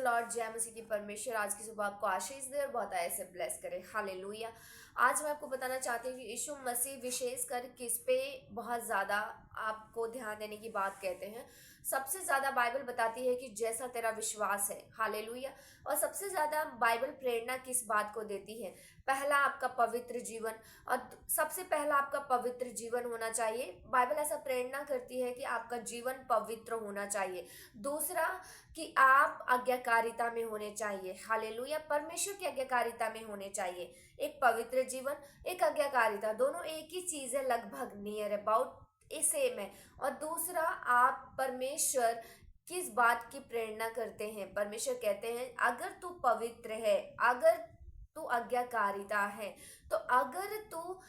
The Lord, जय मसीह की। परमेश्वर आज की सुबह आपको आशीष दे और बहुत ऐसे ब्लेस करे। हालेलुया। आज मैं आपको बताना चाहती हूँ कि यीशु मसीह विशेष कर किस पे बहुत ज़्यादा आपको ध्यान देने की बात कहते हैं। सबसे ज़्यादा बाइबल बताती है कि जैसा तेरा विश्वास है। हालेलुया। और सबसे ज़्यादा बाइबल प्रेरणा किस बात को देती है? पहला, आपका पवित्र जीवन। और सबसे पहला आपका पवित्र जीवन होना चाहिए। बाइबल ऐसा प्रेरणा करती है कि आपका जीवन पवित्र होना चाहिए। दूसरा, कि आप आज्ञाकारिता में होने चाहिए। हालेलुया। परमेश्वर की आज्ञाकारिता में होने चाहिए। एक पवित्र जीवन, एक आज्ञाकारिता, दोनों एक ही चीज है, लगभग नियर अबाउट सेम है। और दूसरा, आप परमेश्वर किस बात की प्रेरणा करते हैं? परमेश्वर कहते हैं अगर तू पवित्र है, अगर तू आज्ञाकारिता है, तो अगर तू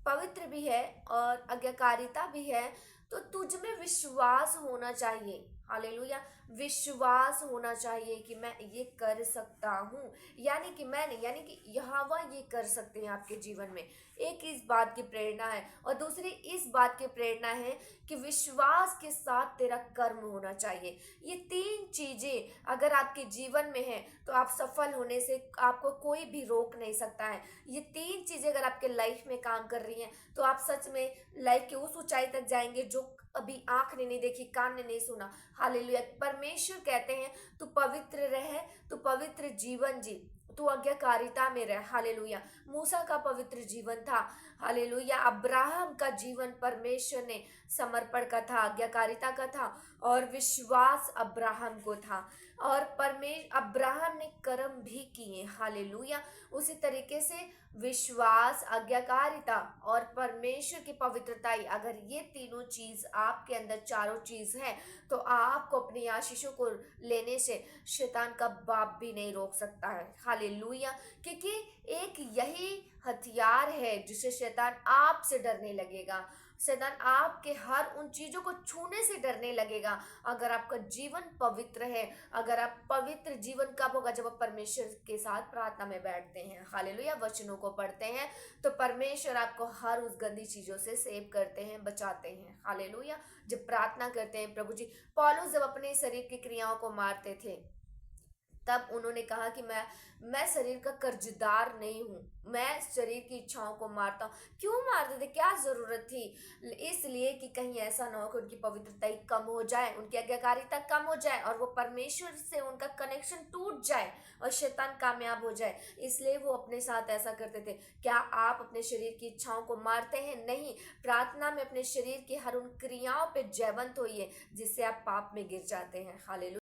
पवित्र भी है और आज्ञाकारिता भी है, तो तुझ में विश्वास होना चाहिए। हालेलुया। विश्वास होना चाहिए कि मैं ये कर सकता हूँ, यानी कि मैं नहीं, यानी कि यहोवा ये कर सकते हैं आपके जीवन में। एक इस बात की प्रेरणा है और दूसरी इस बात की प्रेरणा है कि विश्वास के साथ तेरा कर्म होना चाहिए। ये तीन चीजें अगर आपके जीवन में है तो आप सफल होने से आपको कोई भी रोक नहीं सकता है। ये तीन चीजें अगर आपके लाइफ में काम कर रही हैं तो आप सच में लाइफ की उस ऊंचाई तक जाएंगे जो अभी आंख ने नहीं देखी, कान ने नहीं सुना। हालेलुया। परमेश्वर कहते हैं तू पवित्र रहे, तू पवित्र जीवन जी, तू आज्ञाकारिता में रह। हालेलुया। मूसा का पवित्र जीवन था। हालेलुया। अब्राहम का जीवन परमेश्वर ने समर्पण का था, आज्ञाकारिता का था, और विश्वास अब्राहम को था। और अब्राहम ने कर्म भी किए। हालेलुया। उसी तरीके से विश्वास, आज्ञाकारिता और परमेश्वर की पवित्रता, अगर ये तीनों चीज आपके अंदर, चारों चीज है, तो आपको अपनी आशीषों को लेने से शैतान का बाप भी नहीं रोक सकता है। हालेलुया। क्योंकि एक यही हथियार है जिससे शैतान आपसे डरने लगेगा। शैतान आपके हर उन चीजों को छूने से डरने लगेगा अगर आपका जीवन पवित्र है। अगर आप पवित्र जीवन कब होगा? जब आप परमेश्वर के साथ प्रार्थना में बैठते हैं, हालेलुया, वचनों को पढ़ते हैं, तो परमेश्वर आपको हर उस गंदी चीजों से सेव करते हैं, बचाते हैं। हालेलुया। जब प्रार्थना करते हैं प्रभु जी, पौलुस जब अपने शरीर की क्रियाओं को मारते थे तब उन्होंने कहा कि मैं शरीर का कर्जदार नहीं हूँ, मैं शरीर की इच्छाओं को मारता हूँ। क्यों मारते थे? क्या जरूरत थी? इसलिए कि कहीं ऐसा ना हो कि उनकी पवित्रता ही कम हो जाए, उनकी आज्ञाकारिता कम हो जाए और वो परमेश्वर से उनका कनेक्शन टूट जाए और शैतान कामयाब हो जाए। इसलिए वो अपने साथ ऐसा करते थे। क्या आप अपने शरीर की इच्छाओं को मारते हैं? नहीं। प्रार्थना में अपने शरीर की हर उन क्रियाओं पे जयवंत होइए जिससे आप पाप में गिर जाते हैं। हालेलुया।